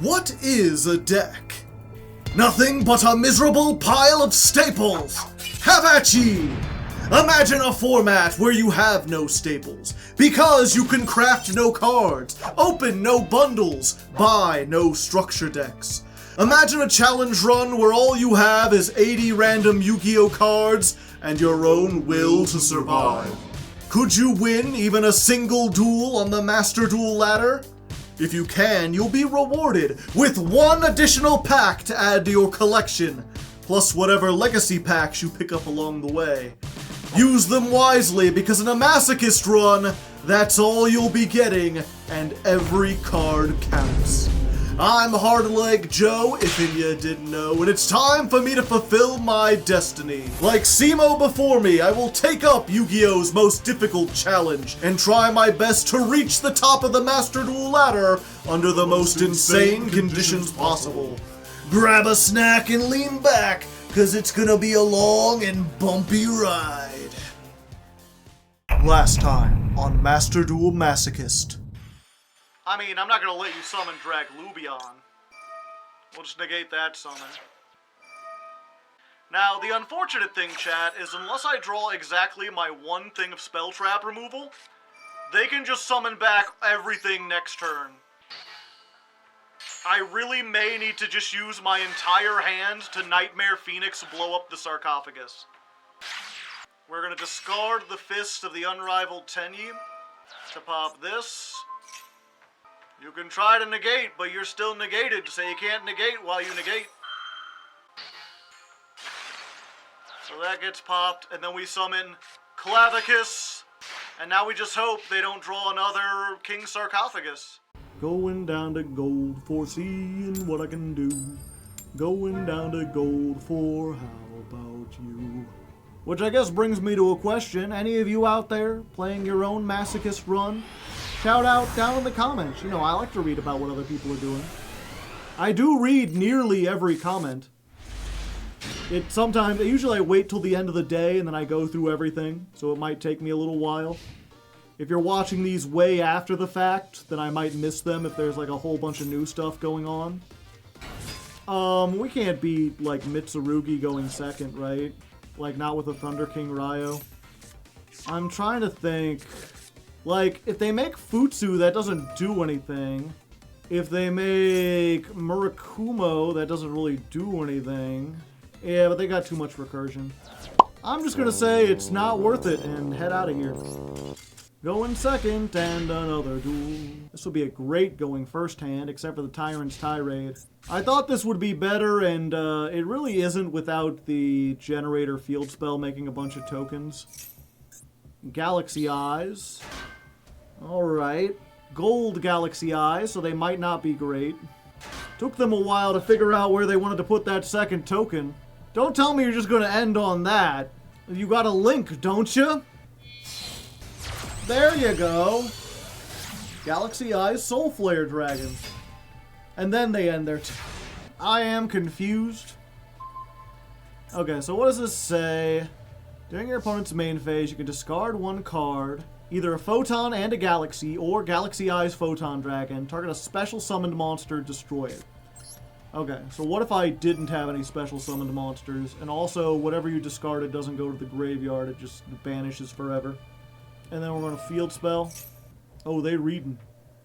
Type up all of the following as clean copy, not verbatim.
What is a deck? Nothing but a miserable pile of staples! Have at ye! Imagine a format where you have no staples, because you can craft no cards, open no bundles, buy no structure decks. Imagine a challenge run where all you have is 80 random Yu-Gi-Oh cards and your own will to survive. Could you win even a single duel on the Master Duel ladder? If you can, you'll be rewarded with one additional pack to add to your collection, plus whatever legacy packs you pick up along the way. Use them wisely, because in a Masochist run, that's all you'll be getting, and every card counts. I'm Hardleg Joe, if you didn't know, and it's time for me to fulfill my destiny. Like Simo before me, I will take up Yu-Gi-Oh's most difficult challenge and try my best to reach the top of the Master Duel ladder under the most insane conditions possible. Grab a snack and lean back, cause it's gonna be a long and bumpy ride. Last time on Master Duel Masochist. I mean, I'm not gonna let you summon Drag Lubion. We'll just negate that summon. Now, the unfortunate thing, chat, is unless I draw exactly my one thing of spell trap removal, they can just summon back everything next turn. I really may need to just use my entire hand to Nightmare Phoenix blow up the sarcophagus. We're gonna discard the Fist of the Unrivaled Tenyi to pop this. You can try to negate, but you're still negated, so you can't negate while you negate. So that gets popped, and then we summon Clavicus, and now we just hope they don't draw another King Sarcophagus. Going down to gold for seeing what I can do. Going down to gold for how about you? Which I guess brings me to a question. Any of you out there playing your own Masochist run? Shout out down in the comments. You know, I like to read about what other people are doing. I do read nearly every comment. Usually I wait till the end of the day and then I go through everything, so it might take me a little while. If you're watching these way after the fact, then I might miss them if there's like a whole bunch of new stuff going on. We can't beat like Mitsurugi going second, right? Like not with a Thunder King Ryo. I'm trying to think. Like, if they make Futsu, that doesn't do anything. If they make Murakumo, that doesn't really do anything. Yeah, but they got too much recursion. I'm just gonna say it's not worth it and head out of here. Going second and another duel. This would be a great going first hand, except for the Tyrant's Tirade. I thought this would be better, and it really isn't without the Generator Field Spell making a bunch of tokens. Galaxy Eyes. Alright. Gold Galaxy Eyes, so they might not be great. Took them a while to figure out where they wanted to put that second token. Don't tell me you're just gonna end on that. You got a link, don't you? There you go. Galaxy Eyes Soul Flare Dragon. And then they end their I am confused. Okay, so what does this say? During your opponent's main phase, you can discard one card, either a Photon and a Galaxy, or Galaxy Eyes Photon Dragon. Target a special summoned monster, destroy it. Okay, so what if I didn't have any special summoned monsters, and also whatever you discarded doesn't go to the graveyard, it just vanishes forever. And then we're going to field spell. Oh, they reading.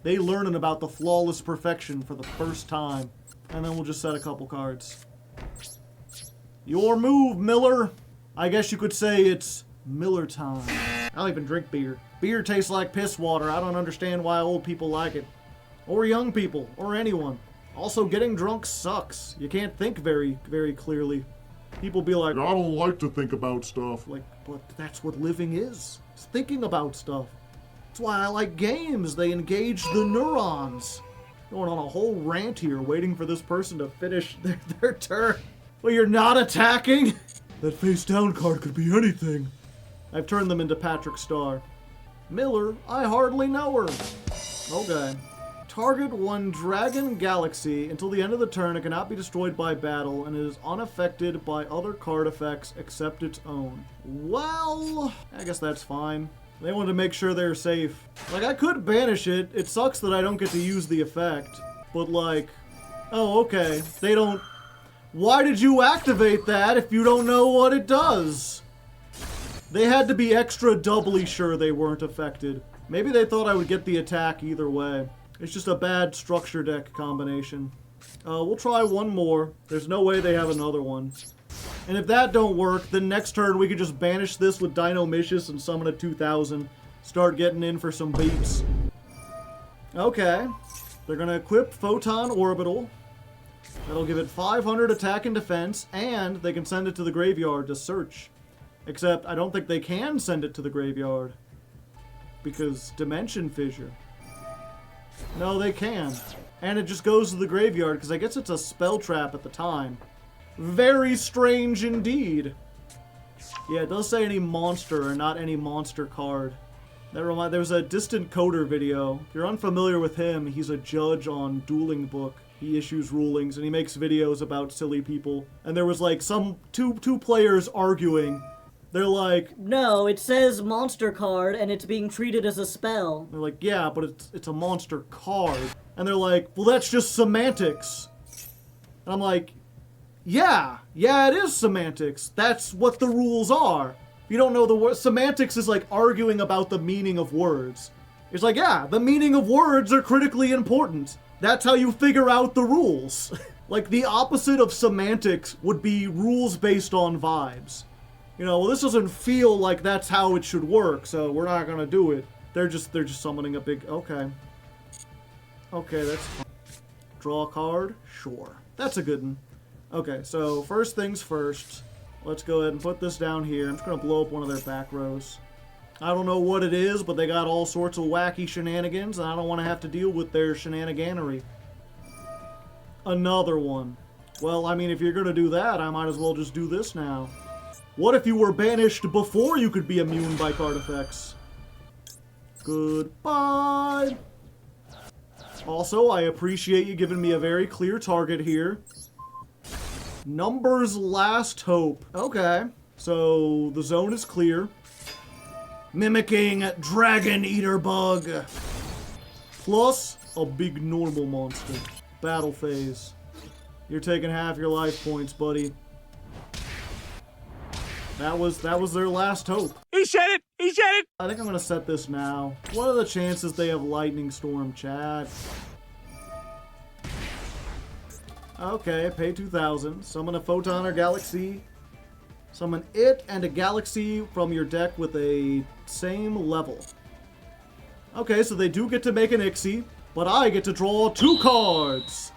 They learning about the flawless perfection for the first time. And then we'll just set a couple cards. Your move, Miller! I guess you could say it's Miller time. I don't even drink beer. Beer tastes like piss water. I don't understand why old people like it. Or young people. Or anyone. Also, getting drunk sucks. You can't think very, very clearly. People be like, I don't like to think about stuff. Like, but that's what living is. It's thinking about stuff. That's why I like games. They engage the neurons. Going on a whole rant here, waiting for this person to finish their turn. Well, you're not attacking? That face down card could be anything. I've turned them into Patrick Star. Miller, I hardly know her. Okay. Target one Dragon Galaxy. Until the end of the turn, it cannot be destroyed by battle, and it is unaffected by other card effects except its own. Well, I guess that's fine. They wanted to make sure they're safe. Like, I could banish it. It sucks that I don't get to use the effect. But, like, Oh, okay. They don't... Why did you activate that if you don't know what it does? They had to be extra doubly sure they weren't affected. Maybe they thought I would get the attack either way. It's just a bad structure deck combination. We'll try one more. There's no way they have another one. And if that don't work, then next turn we could just banish this with Dinomicious and summon a 2000. Start getting in for some beeps. Okay. They're gonna equip Photon Orbital. That'll give it 500 attack and defense, and they can send it to the graveyard to search. Except, I don't think they can send it to the graveyard. Because Dimension Fissure. No, they can. And it just goes to the graveyard, because I guess it's a spell trap at the time. Very strange indeed. Yeah, it does say any monster, or not any monster card. That reminds, there was a Distant Coder video. If you're unfamiliar with him, he's a judge on Dueling Book. He issues rulings, and he makes videos about silly people. And there was like some two players arguing. They're like, no, it says monster card, and it's being treated as a spell. They're like, yeah, but it's a monster card. And they're like, well, that's just semantics. And I'm like, yeah, it is semantics. That's what the rules are. If you don't know the word, semantics is like arguing about the meaning of words. It's like, yeah, the meaning of words are critically important. That's how you figure out the rules. Like, the opposite of semantics would be rules based on vibes. You know, well, this doesn't feel like that's how it should work, so we're not gonna do it. They're just summoning a big... Okay. Okay, that's fine. Draw a card? Sure. That's a good one. Okay, so first things first. Let's go ahead and put this down here. I'm just gonna blow up one of their back rows. I don't know what it is, but they got all sorts of wacky shenanigans, and I don't want to have to deal with their shenaniganery. Another one. Well, I mean, if you're gonna do that, I might as well just do this now. What if you were banished before you could be immune by card effects? Goodbye! Also, I appreciate you giving me a very clear target here. Numbers Last Hope. Okay, so the zone is clear. Mimicking Dragon Eater Bug. Plus a big normal monster. Battle phase. You're taking half your life points, buddy. That was their last hope. He said it! He said it! I think I'm gonna set this now. What are the chances they have Lightning Storm, chat? Okay, pay 2,000. Summon a Photon or Galaxy. Summon it and a Galaxy from your deck with a same level. Okay, so they do get to make an Ixie, but I get to draw 2 cards.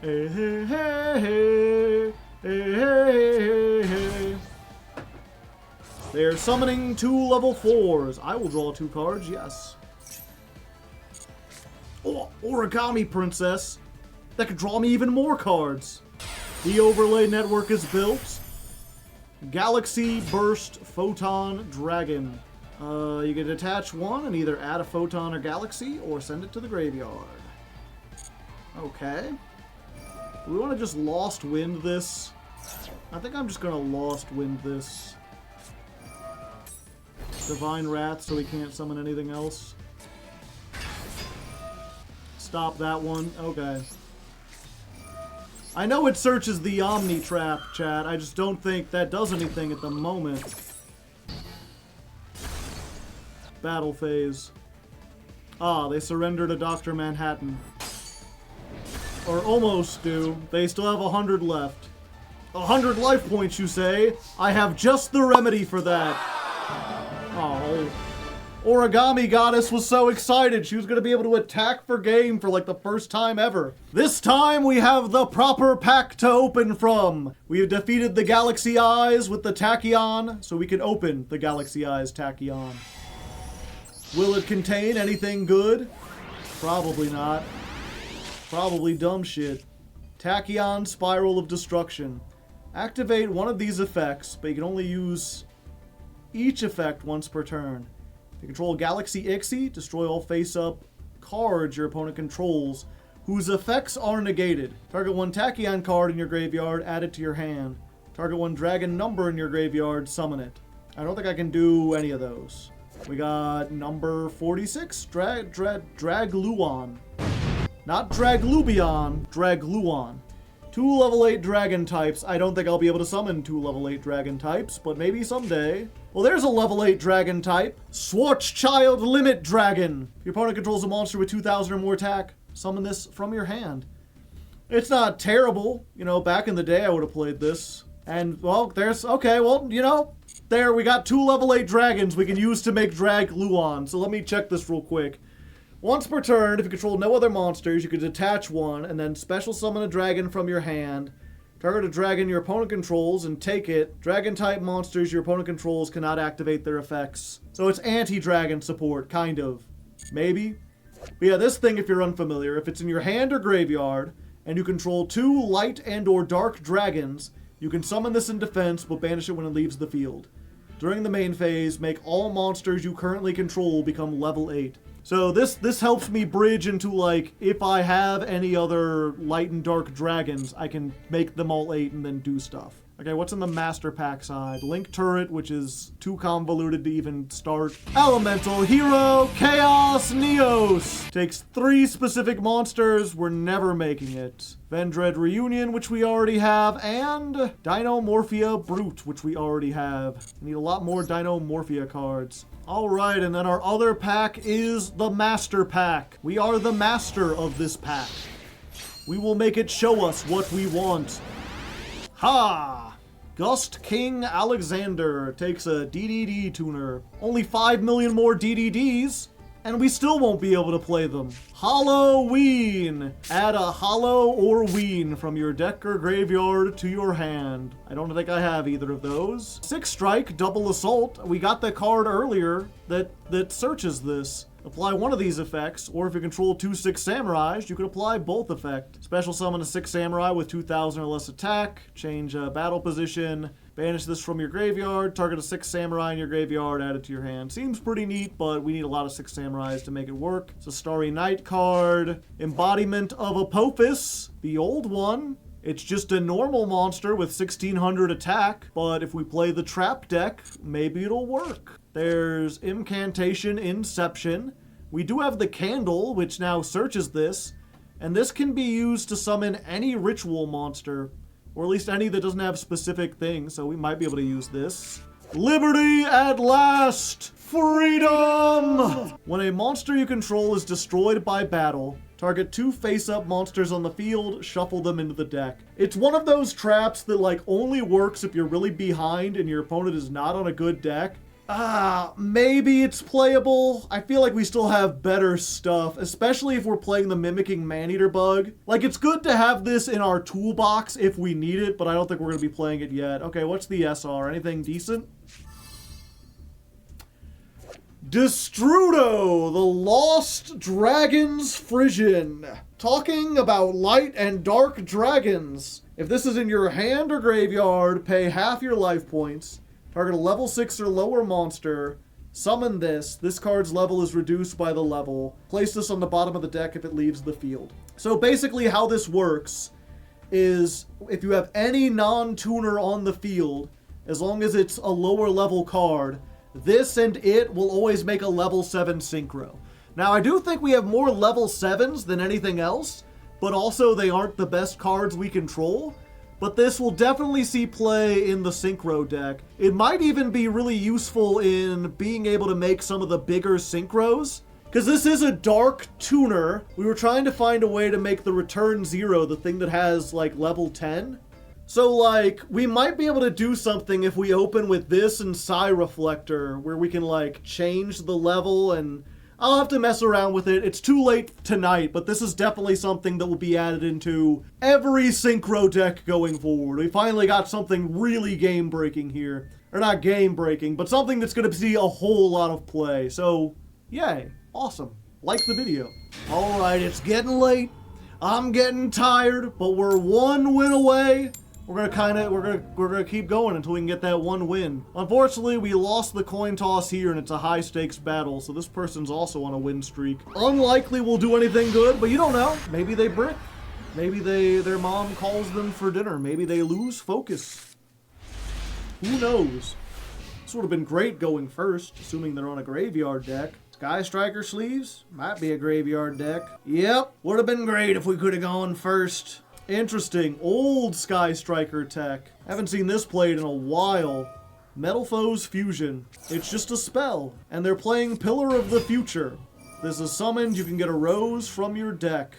Hey, hey, hey, hey. Hey, hey, hey, hey. They're summoning 2 level 4s. I will draw 2 cards, yes. Oh, Origami Princess. That could draw me even more cards. The overlay network is built. Galaxy Burst Photon Dragon. You can attach one and either add a Photon or Galaxy or send it to the graveyard. Okay. Do we want to just Lost Wind this? I think I'm just going to Lost Wind this. Divine Wrath so we can't summon anything else. Stop that one. Okay. I know it searches the Omni Trap, chat. I just don't think that does anything at the moment. Battle phase. Ah, they surrender to Dr. Manhattan. Or almost do. They still have 100 left. 100 life points, you say? I have just the remedy for that. Oh. Origami Goddess was so excited she was going to be able to attack for game for like the first time ever. This time we have the proper pack to open from. We have defeated the Galaxy Eyes with the Tachyon, so we can open the Galaxy Eyes Tachyon. Will it contain anything good? Probably not. Probably dumb shit. Tachyon Spiral of Destruction. Activate one of these effects, but you can only use each effect once per turn. You control Galaxy Ixie, destroy all face-up cards your opponent controls, whose effects are negated. Target one Tachyon card in your graveyard, add it to your hand. Target one Dragon number in your graveyard, summon it. I don't think I can do any of those. We got number 46, Dragluon. Not Draglubion, Dragluon. 2 level 8 dragon types. I don't think I'll be able to summon 2 level 8 dragon types, but maybe someday. Well, there's a level 8 dragon type. Schwarzschild Limit Dragon. If your opponent controls a monster with 2,000 or more attack, summon this from your hand. It's not terrible. You know, back in the day, I would have played this. And, well, there's... Okay, well, you know, there, we got 2 level 8 dragons we can use to make Dragluon. So let me check this real quick. Once per turn, if you control no other monsters, you can detach one, and then special summon a dragon from your hand. Target a dragon your opponent controls and take it. Dragon-type monsters your opponent controls cannot activate their effects. So it's anti-dragon support, kind of. Maybe. But yeah, this thing, if you're unfamiliar, if it's in your hand or graveyard, and you control 2 light and or dark dragons, you can summon this in defense, but banish it when it leaves the field. During the main phase, make all monsters you currently control become level 8. So this helps me bridge into, like, if I have any other light and dark dragons, I can make them all 8 and then do stuff. Okay, what's in the Master Pack side? Link Turret, which is too convoluted to even start. Elemental Hero Chaos Neos. Takes 3 specific monsters. We're never making it. Vendread Reunion, which we already have, and Dinomorphia Brute, which we already have. We need a lot more Dinomorphia cards. Alright, and then our other pack is the Master Pack. We are the master of this pack. We will make it show us what we want. Ha! Gust King Alexander takes a DDD tuner. Only 5 million more DDDs, and we still won't be able to play them. Halloween! Add a Hollow or Ween from your deck or graveyard to your hand. I don't think I have either of those. 6 Strike, Double Assault. We got the card earlier that searches this. Apply one of these effects, or if you control 2 6 Samurais, you can apply both effects. Special summon a 6 Samurai with 2,000 or less attack, change battle position, banish this from your graveyard, target a 6 Samurai in your graveyard, add it to your hand. Seems pretty neat, but we need a lot of 6 Samurais to make it work. It's a Starry Night card. Embodiment of Apophis, the old one. It's just a normal monster with 1,600 attack, but if we play the trap deck, maybe it'll work. There's Incantation Inception. We do have the Candle, which now searches this, and this can be used to summon any ritual monster, or at least any that doesn't have specific things, so we might be able to use this. Liberty at last! Freedom! When a monster you control is destroyed by battle, target 2 face-up monsters on the field, shuffle them into the deck. It's one of those traps that, like, only works if you're really behind and your opponent is not on a good deck. Maybe it's playable. I feel like we still have better stuff, especially if we're playing the Mimicking Maneater bug. Like, it's good to have this in our toolbox if we need it, but I don't think we're going to be playing it yet. Okay, what's the SR? Anything decent? Destrudo, the Lost Dragons Frisian. Talking about light and dark dragons. If this is in your hand or graveyard, pay half your life points. Target a level 6 or lower monster. Summon this. This card's level is reduced by the level. Place this on the bottom of the deck if it leaves the field. So basically how this works is if you have any non-tuner on the field, as long as it's a lower level card, this and it will always make a level 7 synchro. Now I do think we have more level 7s than anything else, but also they aren't the best cards we control. But this will definitely see play in the Synchro deck. It might even be really useful in being able to make some of the bigger Synchros. Because this is a dark tuner. We were trying to find a way to make the Return Zero the thing that has, like, level 10. So, like, we might be able to do something if we open with this and Psy Reflector, where we can, like, change the level, and I'll have to mess around with it. It's too late tonight, but this is definitely something that will be added into every Synchro deck going forward. We finally got something really game-breaking here. Or not game-breaking, but something that's going to see a whole lot of play. So, yay. Awesome. Like the video. Alright, it's getting late. I'm getting tired, but we're 1 win away. We're gonna keep going until we can get that 1 win. Unfortunately, we lost the coin toss here, and it's a high stakes battle, so this person's also on a win streak. Unlikely we'll do anything good, but you don't know. Maybe they brick. Maybe their mom calls them for dinner. Maybe they lose focus. Who knows? This would have been great going first, assuming they're on a graveyard deck. Sky Striker sleeves? Might be a graveyard deck. Yep, would have been great if we could have gone first. Interesting, old Sky Striker tech. Haven't seen this played in a while. Metal Foes Fusion. It's just a spell, and they're playing Pillar of the Future. This is summoned, you can get a rose from your deck.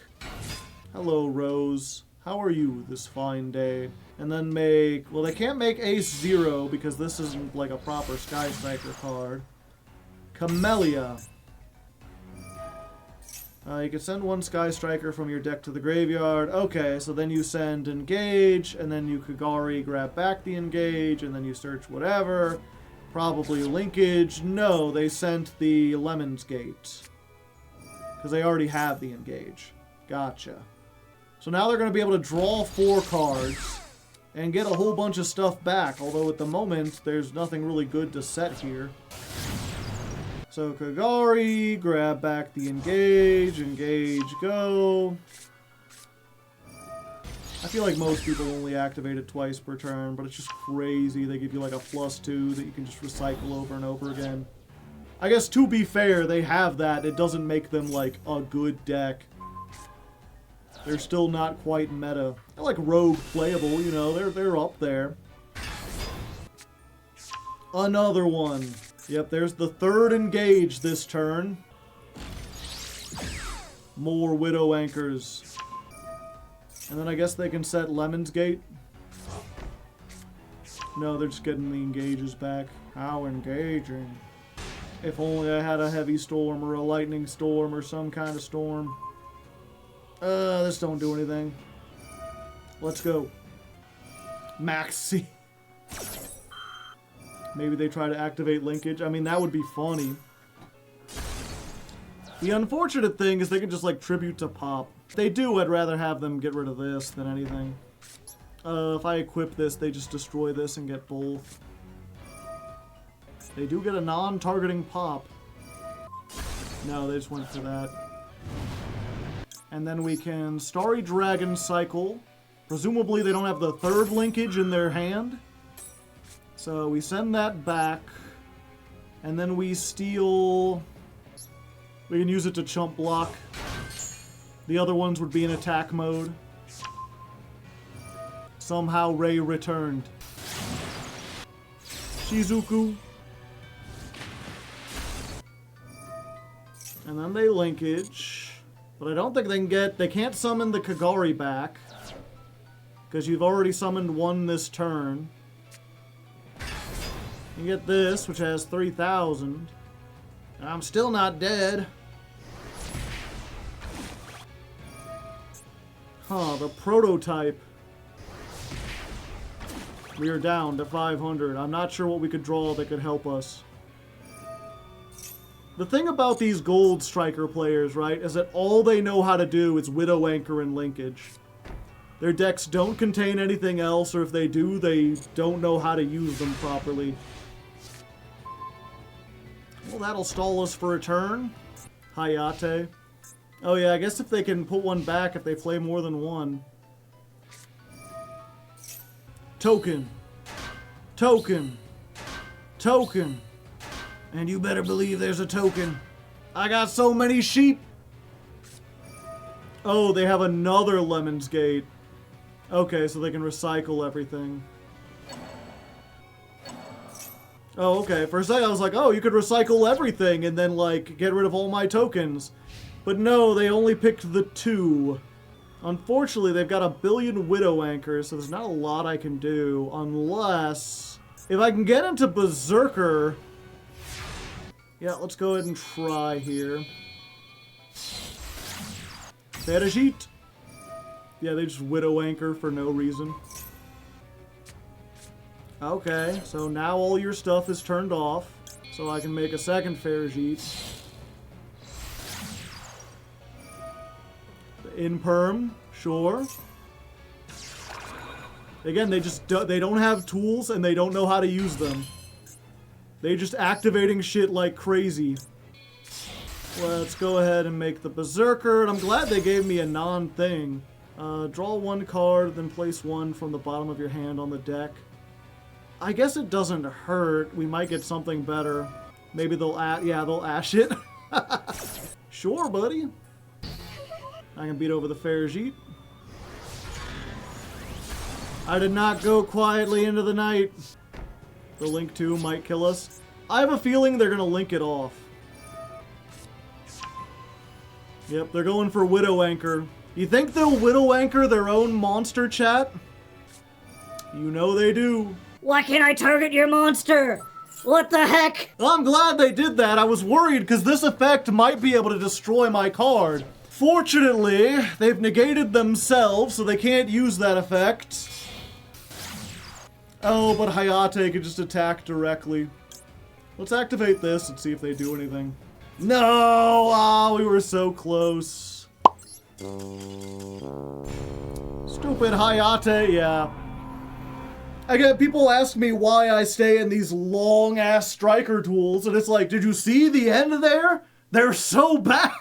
Hello, Rose. How are you this fine day? And then make... Well, they can't make Ace 0 because this isn't like a proper Sky Striker card. Camellia. You can send one Sky Striker from your deck to the graveyard. Okay, so then you send Engage, and then you Kagari grab back the Engage, and then you search whatever. Probably Linkage. No, they sent the Lemon's Gate. Because they already have the Engage. Gotcha. So now they're going to be able to draw 4 cards and get a whole bunch of stuff back. Although at the moment, there's nothing really good to set here. So Kagari, grab back the Engage, go. I feel like most people only activate it twice per turn, but it's just crazy. They give you like a +2 that you can just recycle over and over again. I guess to be fair, they have that. It doesn't make them like a good deck. They're still not quite meta. They're like rogue playable, you know, they're up there. Another one. Yep, there's the 3rd Engage this turn. More Widow Anchors. And then I guess they can set Lemon's Gate. No, they're just getting the Engages back. How engaging. If only I had a Heavy Storm or a Lightning Storm or some kind of storm. This don't do anything. Let's go. Maxi. Maybe they try to activate Linkage. I mean, that would be funny. The unfortunate thing is they can just, like, tribute to Pop. If they do, I'd rather have them get rid of this than anything. If I equip this, they just destroy this and get both. They do get a non-targeting Pop. No, they just went for that. And then we can Starry Dragon cycle. Presumably they don't have the 3rd Linkage in their hand. So we send that back. And then we steal... We can use it to chump block. The other ones would be in attack mode. Somehow Rei returned. Shizuku. And then they Linkage. But I don't think they can get... They can't summon the Kagari back. Because you've already summoned one this turn. You get this, which has 3,000. I'm still not dead. Huh, the prototype. We are down to 500. I'm not sure what we could draw that could help us. The thing about these gold striker players, right, is that all they know how to do is Widow Anchor and Linkage. Their decks don't contain anything else, or if they do, they don't know how to use them properly. Well, that'll stall us for a turn. Hayate. Oh yeah, I guess if they can put one back if they play more than one. Token. Token. Token. And you better believe there's a token. I got so many sheep. Oh, they have another Lemon's Gate. Okay, so they can recycle everything. Oh, okay. For a second I was like, oh, you could recycle everything and then, like, get rid of all my tokens. But no, they only picked the 2. Unfortunately, they've got a billion Widow Anchors, so there's not a lot I can do. Unless... If I can get into Berserker... Yeah, let's go ahead and try here. Ferajit. Yeah, they just Widow Anchor for no reason. Okay, so now all your stuff is turned off. So I can make a second Ferajit. Imperm, sure. Again, they don't have tools and they don't know how to use them. They just activating shit like crazy. Let's go ahead and make the Berserker. And I'm glad they gave me a non-thing. Draw 1 card, then place 1 from the bottom of your hand on the deck. I guess it doesn't hurt. We might get something better. Maybe they'll they'll ash it. Sure, buddy. I can beat over the Ferrigite. I did not go quietly into the night. The Link 2 might kill us. I have a feeling they're gonna link it off. Yep, they're going for Widow Anchor. You think they'll Widow Anchor their own monster, chat? You know they do. Why can't I target your monster? What the heck? I'm glad they did that. I was worried because this effect might be able to destroy my card. Fortunately, they've negated themselves, so they can't use that effect. Oh, but Hayate could just attack directly. Let's activate this and see if they do anything. No! Ah, we were so close. Stupid Hayate, yeah. Again, people ask me why I stay in these long-ass striker duels, and it's like, did you see the end there? They're so bad!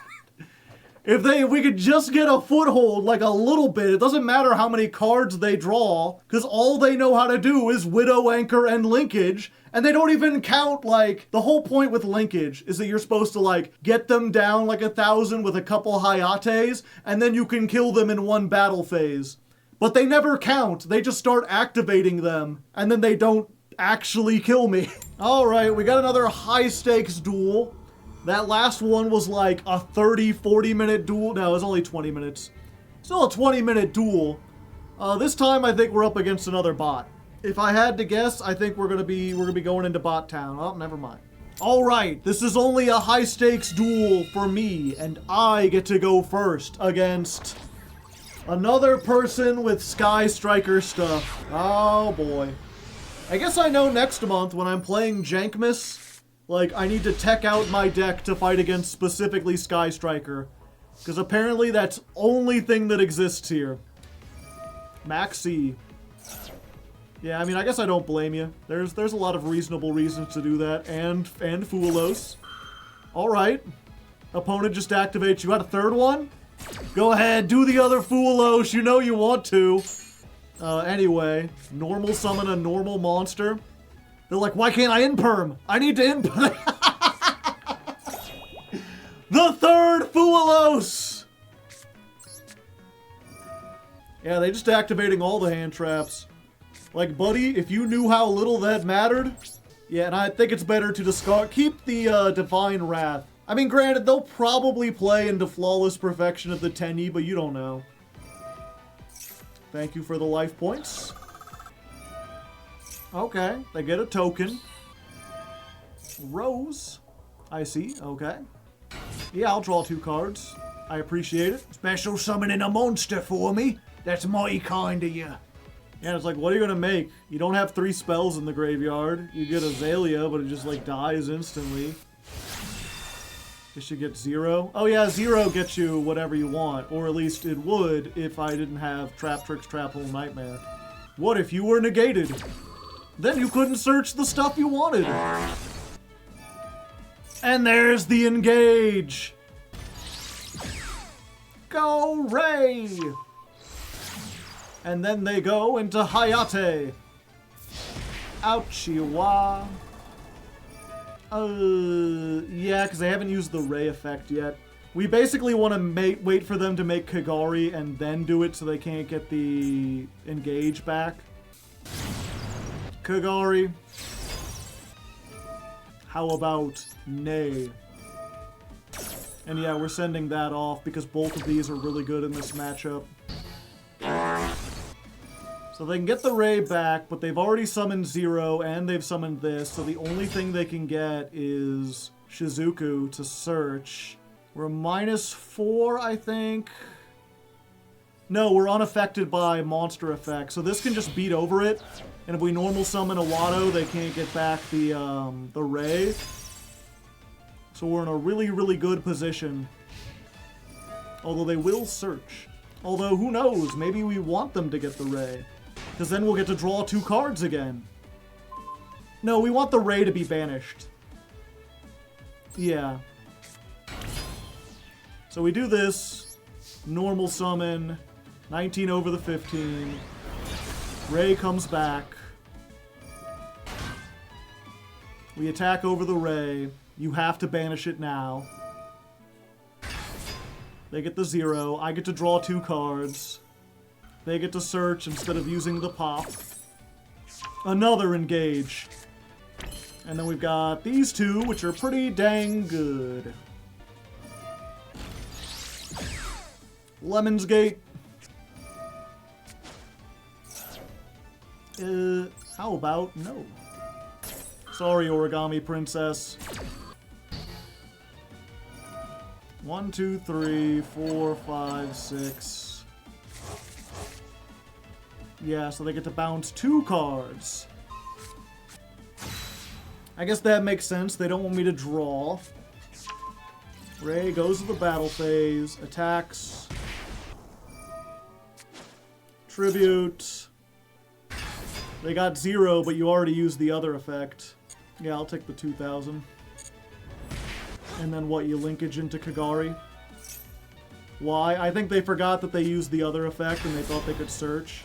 If we could just get a foothold, like a little bit, it doesn't matter how many cards they draw, because all they know how to do is Widow Anchor and Linkage, and they don't even count, like, the whole point with Linkage is that you're supposed to, like, get them down like 1,000 with a couple Hayates, and then you can kill them in one battle phase. But they never count, they just start activating them, and then they don't actually kill me. Alright, we got another high-stakes duel. That last one was like a 30-40 minute duel. No, it was only 20 minutes. Still a 20-minute duel. This time I think we're up against another bot. If I had to guess, I think we're gonna be going into bot town. Oh, never mind. Alright, this is only a high-stakes duel for me, and I get to go first against another person with Sky Striker stuff. Oh boy. I guess I know next month when I'm playing Jankmas, like, I need to tech out my deck to fight against specifically Sky Striker. Because apparently that's only thing that exists here. Maxi. Yeah, I mean, I guess I don't blame you. There's a lot of reasonable reasons to do that. And Fulos. Alright. Opponent just activates. You got a third one? Go ahead, do the other Fulos. You know you want to. Anyway. Normal summon a normal monster. They're like, why can't I imperm? I need to imperm. The third Fulos! Yeah, they just activating all the hand traps. Like, buddy, if you knew how little that mattered. Yeah, and I think it's better to discard. Keep the Divine Wrath. I mean, granted, they'll probably play into Flawless Perfection of the Tenyi, but you don't know. Thank you for the life points. Okay, they get a token. Rose. I see, okay. Yeah, I'll draw 2 cards. I appreciate it. Special summoning a monster for me. That's mighty kind of you. Yeah, it's like, what are you gonna make? You don't have 3 spells in the graveyard. You get Azalea, but it just, like, dies instantly. Guess you get 0. Oh yeah, 0 gets you whatever you want. Or at least it would if I didn't have Trap Tricks, Trap Hole, Nightmare. What if you were negated? Then you couldn't search the stuff you wanted. And there's the engage. Go Ray! And then they go into Hayate. Ouchie-wah. Yeah, because they haven't used the Ray effect yet. We basically want to wait for them to make Kagari and then do it so they can't get the engage back. Kagari. How about Nay? And yeah, we're sending that off because both of these are really good in this matchup. So they can get the Ray back, but they've already summoned 0 and they've summoned this, so the only thing they can get is Shizuku to search. We're -4, I think. No, we're unaffected by monster effects, so this can just beat over it. And if we normal summon a Watto, they can't get back the Ray. So we're in a really, really good position. Although they will search. Although, who knows? Maybe we want them to get the Ray. Because then we'll get to draw 2 cards again. No, we want the Ray to be banished. Yeah. So we do this. Normal summon. 19 over the 15. Ray comes back. We attack over the Ray. You have to banish it now. They get the 0. I get to draw 2 cards. They get to search instead of using the pop. Another engage. And then we've got these 2, which are pretty dang good. Lemon's Gate. How about no? Sorry, Origami Princess. 1, 2, 3, 4, 5, 6. Yeah, so they get to bounce 2 cards. I guess that makes sense. They don't want me to draw. Ray goes to the battle phase, attacks, tribute. They got 0, but you already used the other effect. Yeah, I'll take the 2,000. And then what, you linkage into Kagari? Why? I think they forgot that they used the other effect and they thought they could search.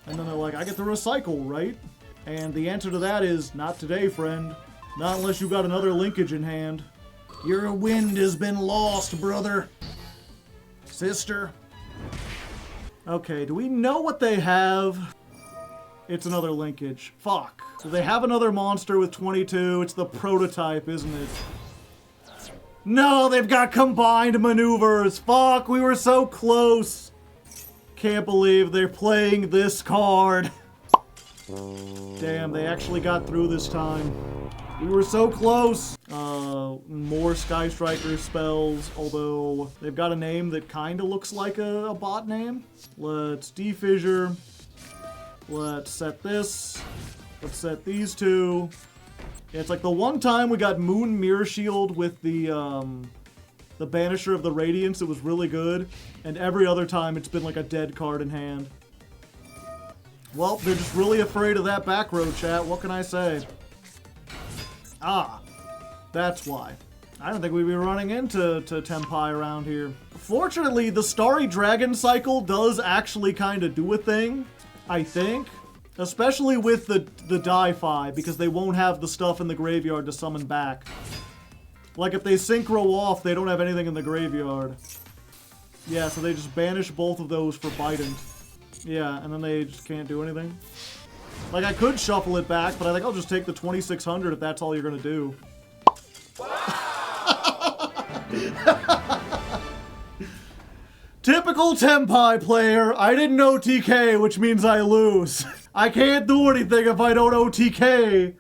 And then they're like, I get to recycle, right? And the answer to that is, not today, friend. Not unless you got another linkage in hand. Your wind has been lost, brother. Sister. Okay, do we know what they have? It's another linkage. Fuck. Do they have another monster with 22? It's the prototype, isn't it? No, they've got combined maneuvers. Fuck, we were so close. Can't believe they're playing this card. Damn, they actually got through this time. We were so close. More Sky Striker spells, although they've got a name that kind of looks like a bot name. Let's defissure. Let's set this. Let's set these 2. Yeah, it's like the one time we got Moon Mirror Shield with the Banisher of the Radiance. It was really good. And every other time it's been like a dead card in hand. Well, they're just really afraid of that back row, chat. What can I say? Ah, that's why. I don't think we'd be running into Tenpai around here. Fortunately, the Starry Dragon cycle does actually kind of do a thing, I think. Especially with the Di-Fi, because they won't have the stuff in the graveyard to summon back. Like, if they synchro off, they don't have anything in the graveyard. Yeah, so they just banish both of those for Bident. Yeah, and then they just can't do anything. Like, I could shuffle it back, but I think I'll just take the 2,600 if that's all you're gonna do. Typical Tenpai player. I didn't OTK, which means I lose. I can't do anything if I don't OTK.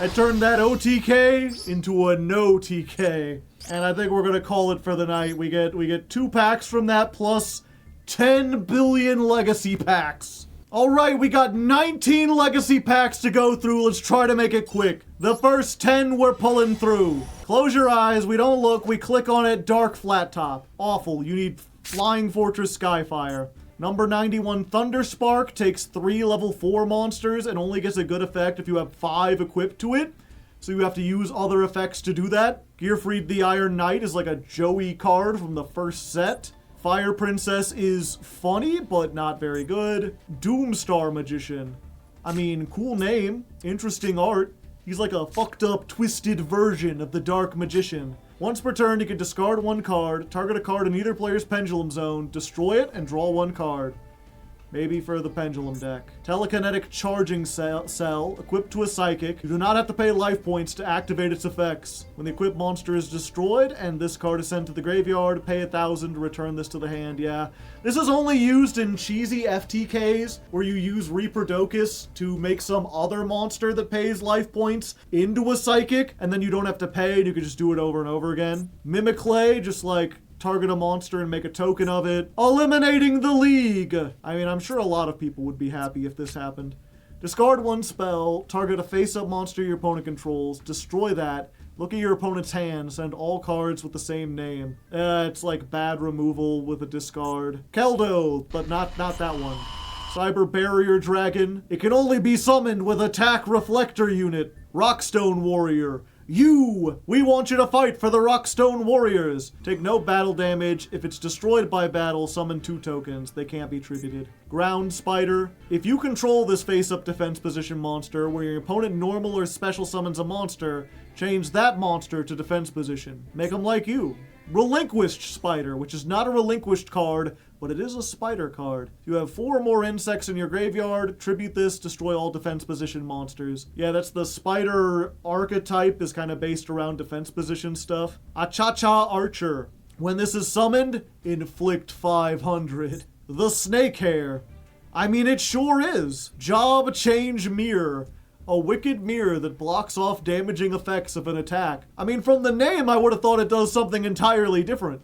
I turned that OTK into a no TK. And I think we're gonna call it for the night. We get 2 packs from that plus 10 billion legacy packs. Alright, we got 19 legacy packs to go through. Let's try to make it quick. The first 10 we're pulling through. Close your eyes, we don't look, we click on it, dark flat top. Awful, you need Flying Fortress Skyfire. Number 91 Thunderspark takes 3 level 4 monsters and only gets a good effect if you have 5 equipped to it. So you have to use other effects to do that. Gearfried the Iron Knight is like a Joey card from the first set. Fire Princess is funny, but not very good. Doomstar Magician. I mean, cool name, interesting art. He's like a fucked up, twisted version of the Dark Magician. Once per turn, you can discard 1 card, target a card in either player's Pendulum Zone, destroy it, and draw 1 card. Maybe for the Pendulum deck. Telekinetic Charging Cell, equipped to a Psychic. You do not have to pay life points to activate its effects. When the equipped monster is destroyed, and this card is sent to the graveyard, pay 1,000 to return this to the hand, yeah. This is only used in cheesy FTKs, where you use Reaper-Docus to make some other monster that pays life points into a Psychic, and then you don't have to pay, and you can just do it over and over again. Mimiclay, just like target a monster and make a token of it. Eliminating the League! I mean, I'm sure a lot of people would be happy if this happened. Discard 1 spell, target a face-up monster your opponent controls, destroy that, look at your opponent's hand, send all cards with the same name. It's like bad removal with a discard. Keldo, but not that one. Cyber Barrier Dragon. It can only be summoned with Attack Reflector Unit. Rockstone Warrior. We want you to fight for the Rockstone Warriors. Take no battle damage. If it's destroyed by battle, summon 2 tokens. They can't be tributed. Ground Spider. If you control this face-up defense position monster, where your opponent normal or special summons a monster, change that monster to defense position. Make them like you. Relinquished Spider, which is not a relinquished card, but it is a spider card. You have 4 or more insects in your graveyard. Tribute this, destroy all defense position monsters. Yeah, that's the spider archetype is kind of based around defense position stuff. Acha-cha Archer. When this is summoned, inflict 500. The Snake Hair. I mean, it sure is. Job Change Mirror. A wicked mirror that blocks off damaging effects of an attack. I mean, from the name, I would have thought it does something entirely different.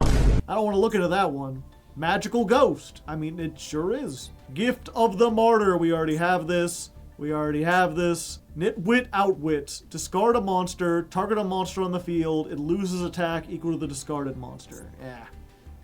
I don't want to look into that one. Magical Ghost. I mean, it sure is. Gift of the Martyr. We already have this. We already have this. Nitwit Outwit. Discard a monster. Target a monster on the field. It loses attack equal to the discarded monster. Yeah.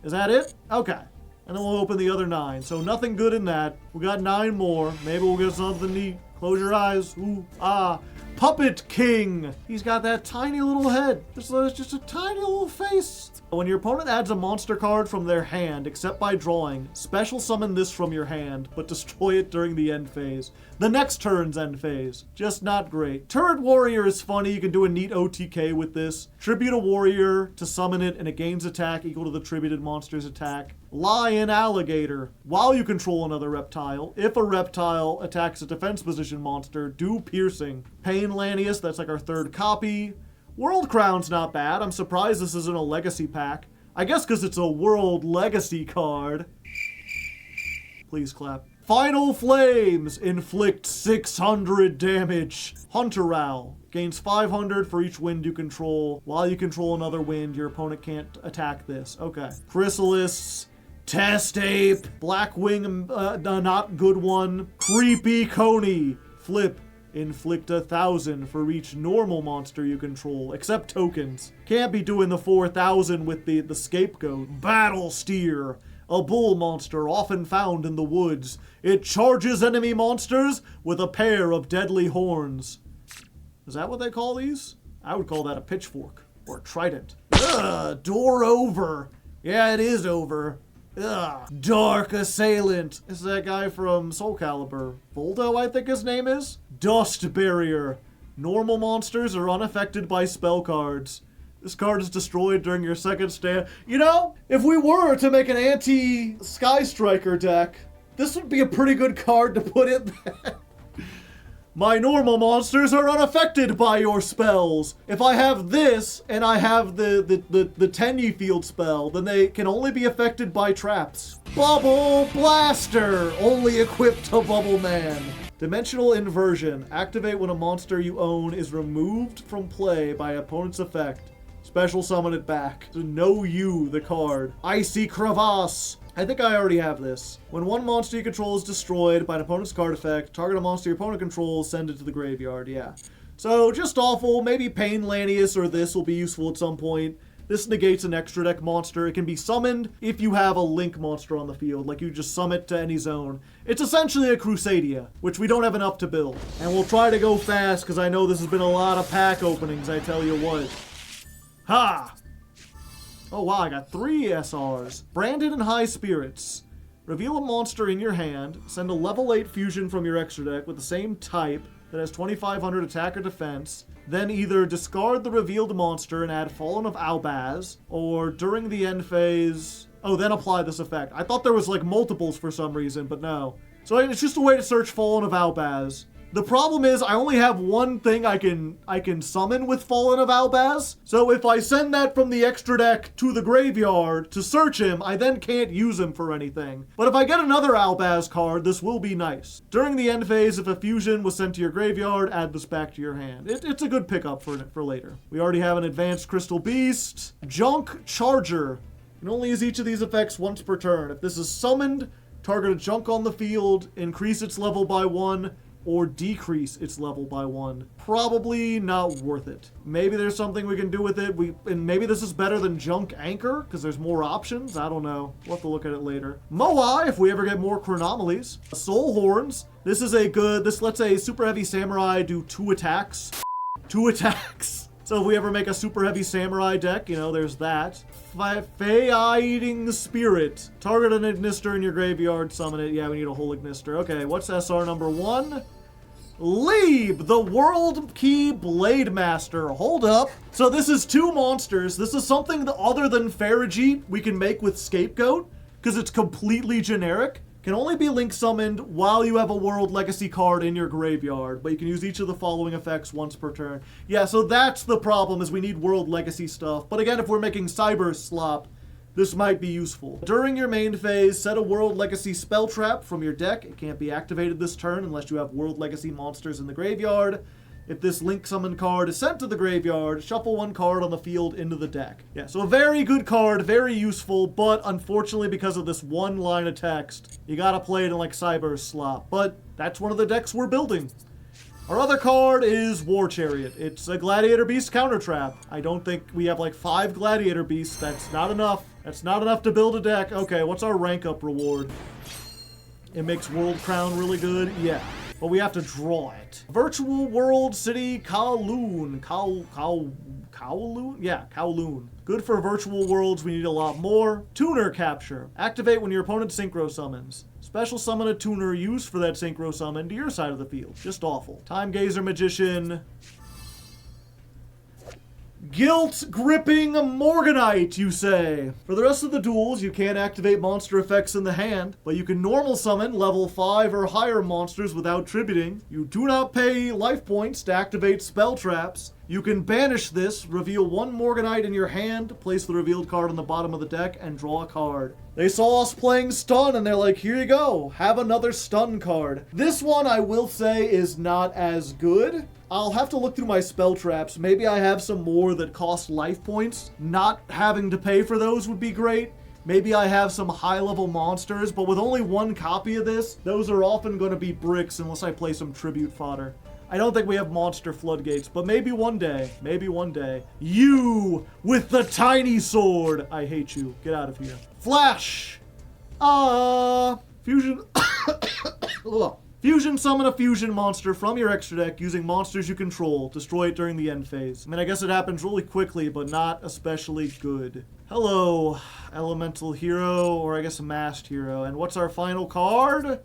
Is that it? Okay. And then we'll open the other 9. So nothing good in that. We got 9 more. Maybe we'll get something neat. Close your eyes. Ooh, ah. Puppet King. He's got that tiny little head. Just a tiny little face. When your opponent adds a monster card from their hand, except by drawing, special summon this from your hand, but destroy it during the end phase. The next turn's end phase. Just not great. Turret Warrior is funny. You can do a neat OTK with this. Tribute a warrior to summon it, and it gains attack equal to the tributed monster's attack. Lion Alligator. While you control another reptile, if a reptile attacks a defense position monster, do piercing. Pain Lanius, that's like our 3rd copy. World Crown's not bad. I'm surprised this isn't a legacy pack. I guess because it's a World Legacy card. Please clap. Final Flames. Inflict 600 damage. Hunter Owl. Gains 500 for each wind you control. While you control another wind, your opponent can't attack this. Okay. Chrysalis. Test Ape. Blackwing, not good one. Creepy Coney. Flip. Inflict 1,000 for each normal monster you control, except tokens. Can't be doing the 4,000 with the scapegoat. Battle Steer. A bull monster often found in the woods. It charges enemy monsters with a pair of deadly horns. Is that what they call these? I would call that a pitchfork. Or a trident. Ugh, door over. Yeah, it is over. Ugh. Dark Assailant. This is that guy from Soul Calibur. Voldo, I think his name is? Dust Barrier. Normal monsters are unaffected by spell cards. This card is destroyed during your second stand. You know, if we were to make an anti-Sky Striker deck, this would be a pretty good card to put in there. My normal monsters are unaffected by your spells. If I have this and I have the Tenyi Field spell, then they can only be affected by traps. Bubble Blaster, only equipped to Bubble Man. Dimensional Inversion, activate when a monster you own is removed from play by an opponent's effect. Special summon it back. So know you, the card. Icy Crevasse. I think I already have this. When one monster you control is destroyed by an opponent's card effect, target a monster your opponent controls, send it to the graveyard, yeah. So, just awful. Maybe Pain Lanius or this will be useful at some point. This negates an extra deck monster. It can be summoned if you have a Link monster on the field, like you just summon it to any zone. It's essentially a Crusadia, which we don't have enough to build. And we'll try to go fast, because I know this has been a lot of pack openings, I tell you what. Ha! Oh wow, I got 3 SRs. Branded and High Spirits. Reveal a monster in your hand, send a level 8 fusion from your extra deck with the same type that has 2,500 attack or defense, then either discard the revealed monster and add Fallen of Albaz, or during the end phase... Oh, then apply this effect. I thought there was like multiples for some reason, but no. So it's just a way to search Fallen of Albaz. The problem is I only have one thing I can summon with Fallen of Albaz. So if I send that from the extra deck to the graveyard to search him, I then can't use him for anything. But if I get another Albaz card, this will be nice. During the end phase, if a fusion was sent to your graveyard, add this back to your hand. It's a good pickup for later. We already have an Advanced Crystal Beast. Junk Charger. You can only use each of these effects once per turn. If this is summoned, target a junk on the field, increase its level by 1, or decrease its level by 1. Probably not worth it. Maybe there's something we can do with it. And maybe this is better than Junk Anchor, because there's more options. I don't know. We'll have to look at it later. Moai, if we ever get more Chronomalies. Soul Horns. This is a good... This lets a Super Heavy Samurai do 2 attacks. 2 attacks. So if we ever make a Super Heavy Samurai deck, you know, there's that. Fey-Eating Spirit. Target an Ignister in your graveyard, summon it. Yeah, we need a whole Ignister. Okay, what's SR number 1? Lieb, the World Key Blade Master. Hold up. So this is 2 monsters. This is something that, other than Farigite, we can make with Scapegoat, because it's completely generic. Can only be link summoned while you have a World Legacy card in your graveyard, but you can use each of the following effects once per turn. Yeah, so that's the problem, is we need World Legacy stuff. But again, if we're making Cyber Slop, this might be useful. During your main phase, set a World Legacy spell trap from your deck. It can't be activated this turn unless you have World Legacy monsters in the graveyard. If this link summon card is sent to the graveyard, shuffle 1 card on the field into the deck. Yeah, so a very good card, very useful, but unfortunately because of this one line of text, you gotta play it in like Cyber Slop. But that's one of the decks we're building. Our other card is War Chariot. It's a Gladiator Beast counter trap. I don't think we have like 5 Gladiator Beasts. That's not enough. That's not enough to build a deck. Okay, what's our rank up reward? It makes World Crown really good. Yeah, but we have to draw it. Virtual World City Kowloon. Kowloon? Yeah, Kowloon. Good for virtual worlds. We need a lot more. Tuner Capture. Activate when your opponent synchro summons. Special summon a tuner used for that synchro summon to your side of the field. Just awful. Time Gazer Magician. Guilt-gripping Morganite, you say. For the rest of the duels, you can't activate monster effects in the hand, but you can normal summon level 5 or higher monsters without tributing. You do not pay life points to activate spell traps. You can banish this, reveal 1 Morganite in your hand, place the revealed card on the bottom of the deck, and draw a card. They saw us playing stun, and they're like, here you go, have another stun card. This one, I will say, is not as good. I'll have to look through my spell traps. Maybe I have some more that cost life points. Not having to pay for those would be great. Maybe I have some high-level monsters, but with only 1 copy of this, those are often going to be bricks unless I play some tribute fodder. I don't think we have monster floodgates, but maybe one day. Maybe one day. You with the tiny sword. I hate you. Get out of here. Flash. Fusion. Ugh. Fusion summon a fusion monster from your extra deck using monsters you control. Destroy it during the end phase. I mean, I guess it happens really quickly, but not especially good. Hello, elemental hero, or I guess a masked hero. And what's our final card?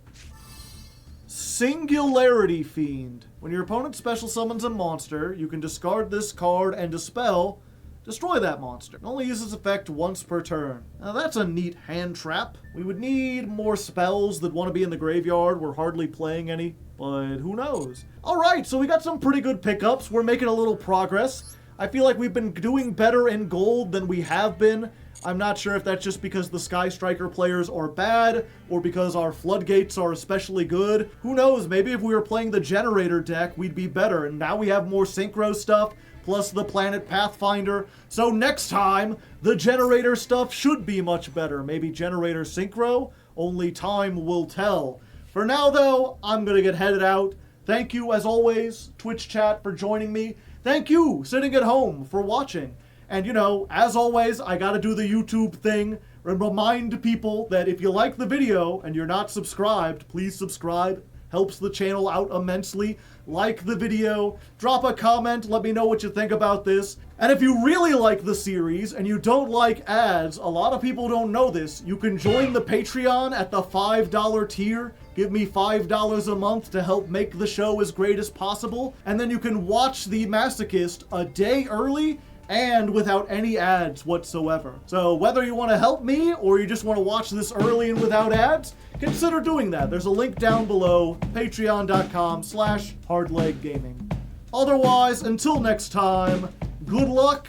Singularity Fiend. When your opponent special summons a monster, you can discard this card and dispel, destroy that monster. It only uses effect once per turn. Now that's a neat hand trap. We would need more spells that want to be in the graveyard. We're hardly playing any, but who knows? Alright, so we got some pretty good pickups. We're making a little progress. I feel like we've been doing better in gold than we have been. I'm not sure if that's just because the Sky Striker players are bad, or because our floodgates are especially good. Who knows, maybe if we were playing the generator deck, we'd be better. And now we have more synchro stuff, plus the Planet Pathfinder. So next time, the generator stuff should be much better. Maybe generator synchro? Only time will tell. For now, though, I'm gonna get headed out. Thank you, as always, Twitch chat, for joining me. Thank you, sitting at home, for watching. And, you know, as always, I gotta do the YouTube thing and remind people that if you like the video and you're not subscribed, please subscribe. Helps the channel out immensely. Like the video, drop a comment, let me know what you think about this. And if you really like the series and you don't like ads, a lot of people don't know this, you can join the Patreon at the $5 tier. Give me $5 a month to help make the show as great as possible. And then you can watch the Masochist a day early and without any ads whatsoever. So whether you want to help me or you just want to watch this early and without ads, consider doing that. There's a link down below, patreon.com/hardleggaming. Otherwise, until next time, good luck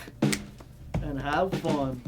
and have fun.